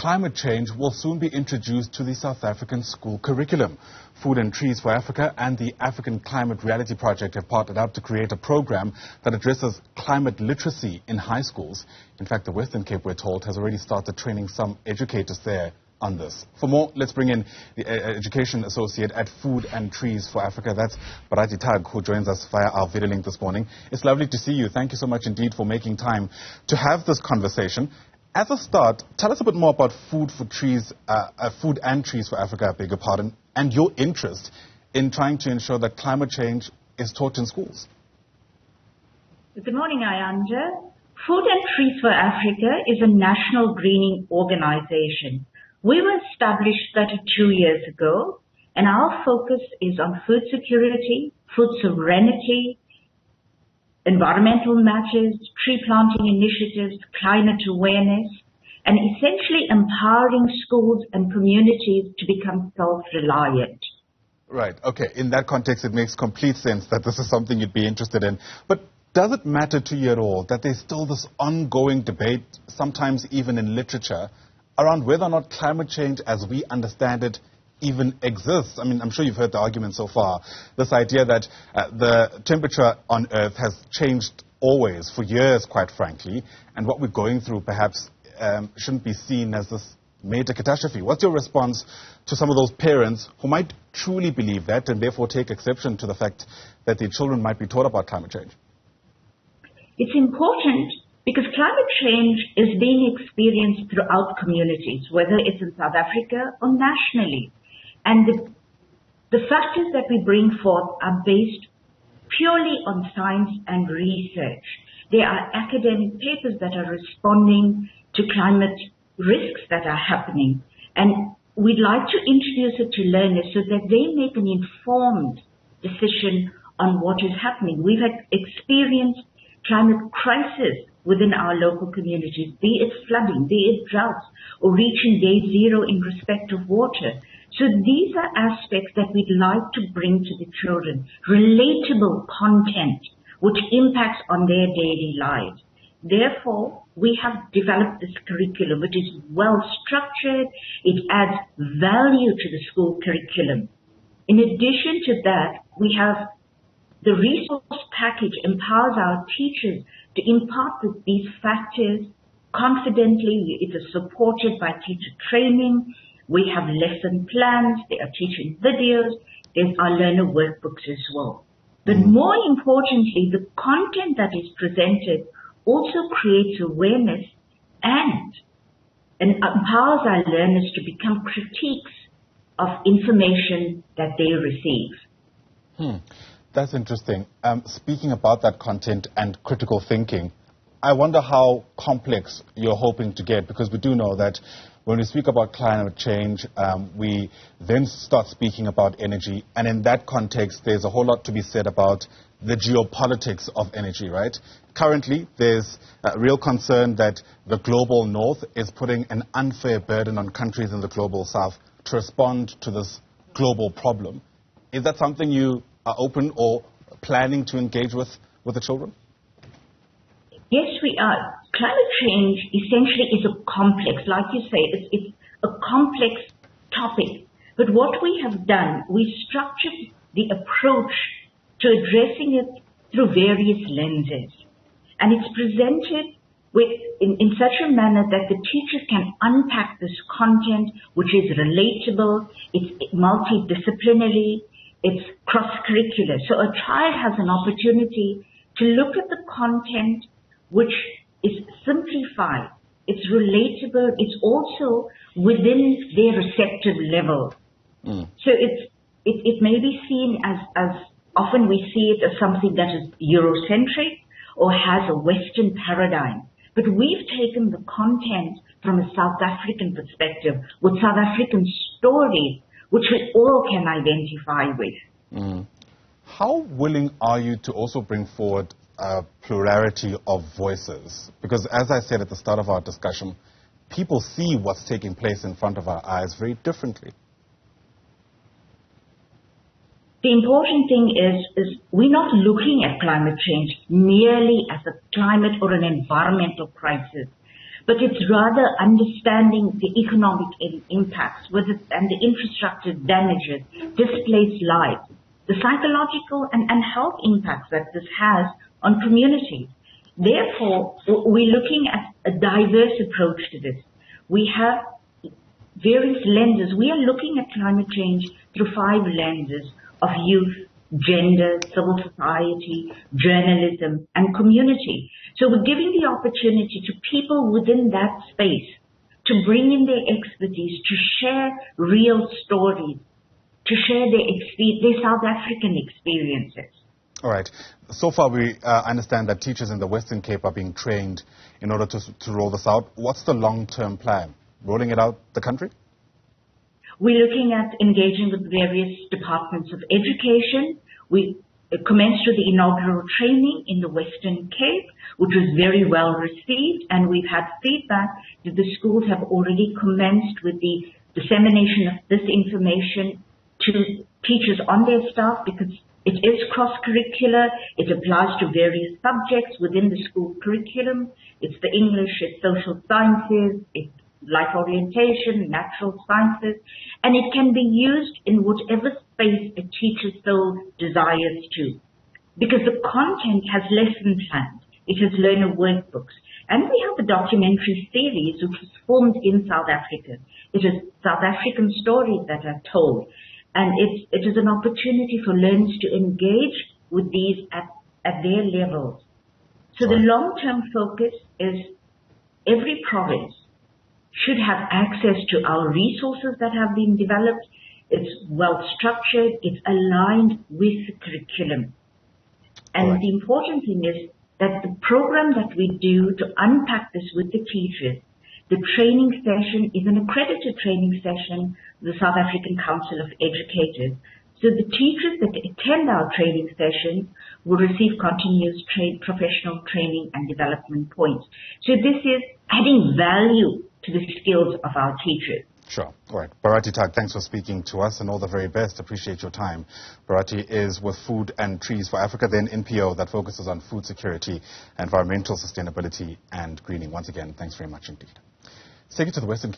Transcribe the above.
climate change will soon be introduced to the South African school curriculum. Food and Trees for Africa and the African Climate Reality Project have partnered up to create a program that addresses climate literacy in high schools. In fact, the Western Cape, we're told, has already started training some educators there on this. For more, let's bring in the Education Associate at Food and Trees for Africa. That's Bharathi Tugh, who joins us via our video link this morning. It's lovely to see you. Thank you so much indeed for making time to have this conversation. As a start, tell us a bit more about Food and Trees for Africa, I beg your pardon, and your interest in trying to ensure that climate change is taught in schools. Good morning, Ayanda. Food and Trees for Africa is a national greening organization. We were established 32 years ago, and our focus is on food security, food sovereignty, environmental matters, tree planting initiatives, climate awareness, and essentially empowering schools and communities to become self-reliant. Right, okay. In that context, it makes complete sense that this is something you'd be interested in. But does it matter to you at all that there's still this ongoing debate, sometimes even in literature, around whether or not climate change as we understand it even exists? I mean, I'm sure you've heard the argument so far. This idea that the temperature on Earth has changed always, for years, quite frankly, and what we're going through perhaps shouldn't be seen as this major catastrophe. What's your response to some of those parents who might truly believe that and therefore take exception to the fact that their children might be taught about climate change? It's important because climate change is being experienced throughout communities, whether it's in South Africa or nationally. And the factors that we bring forth are based purely on science and research. There are academic papers that are responding to climate risks that are happening. And we'd like to introduce it to learners so that they make an informed decision on what is happening. We've experienced climate crisis within our local communities, be it flooding, be it droughts, or reaching day zero in respect of water. So these are aspects that we'd like to bring to the children, relatable content which impacts on their daily lives. Therefore, we have developed this curriculum which is well structured. It adds value to the school curriculum. In addition to that, we have the resource package empowers our teachers to impart these factors confidently. It is supported by teacher training. We have lesson plans. There are teaching videos. There's our learner workbooks as well. But more importantly, the content that is presented also creates awareness and empowers our learners to become critiques of information that they receive. That's interesting. Speaking about that content and critical thinking, I wonder how complex you're hoping to get, because we do know that when we speak about climate change, we then start speaking about energy. And in that context, there's a whole lot to be said about the geopolitics of energy, right? Currently, there's a real concern that the global north is putting an unfair burden on countries in the global south to respond to this global problem. Is that something you are open or planning to engage with the children? Yes, we are. Climate change essentially is a complex, like you say, it's a complex topic. But what we have done, we structured the approach to addressing it through various lenses. And it's presented in such a manner that the teachers can unpack this content, which is relatable, it's multidisciplinary, it's cross-curricular. So a child has an opportunity to look at the content which is simplified, it's relatable, it's also within their receptive level. So it may be seen as often we see it as something that is Eurocentric or has a Western paradigm. But we've taken the content from a South African perspective with South African stories which we all can identify with. How willing are you to also bring forward a plurality of voices? Because as I said at the start of our discussion, people see what's taking place in front of our eyes very differently. The important thing is we're not looking at climate change merely as a climate or an environmental crisis, but it's rather understanding the economic impacts and the infrastructure damages, displaced lives, the psychological and health impacts that this has on communities. Therefore, we're looking at a diverse approach to this. We have various lenses. We are looking at climate change through 5 lenses of youth, gender, civil society, journalism, and community. So we're giving the opportunity to people within that space to bring in their expertise, to share real stories, to share their South African experiences. All right. So far, we understand that teachers in the Western Cape are being trained in order to roll this out. What's the long-term plan? Rolling it out the country? We're looking at engaging with various departments of education. We commenced with the inaugural training in the Western Cape, which was very well received, and we've had feedback that the schools have already commenced with the dissemination of this information to teachers on their staff, because it is cross-curricular. It applies to various subjects within the school curriculum. It's the English, it's social sciences, it's life orientation, natural sciences, and it can be used in whatever space a teacher so desires to. Because the content has lesson plans, it has learner workbooks, and we have a documentary series which was formed in South Africa. It is South African stories that are told, and it is an opportunity for learners to engage with these at their levels. So the long-term focus is every province should have access to our resources that have been developed. It's well structured, it's aligned with the curriculum. And the important thing is that the program that we do to unpack this with the teachers, the training session is an accredited training session, the South African Council of Educators. So the teachers that attend our training sessions will receive continuous professional training and development points. So this is adding value to the skills of our teachers. Sure. All right. Bharathi Tugh, thanks for speaking to us and all the very best. Appreciate your time. Bharathi is with Food and Trees for Africa, then NPO that focuses on food security, environmental sustainability and greening. Once again, thanks very much indeed. Let's take it to the Western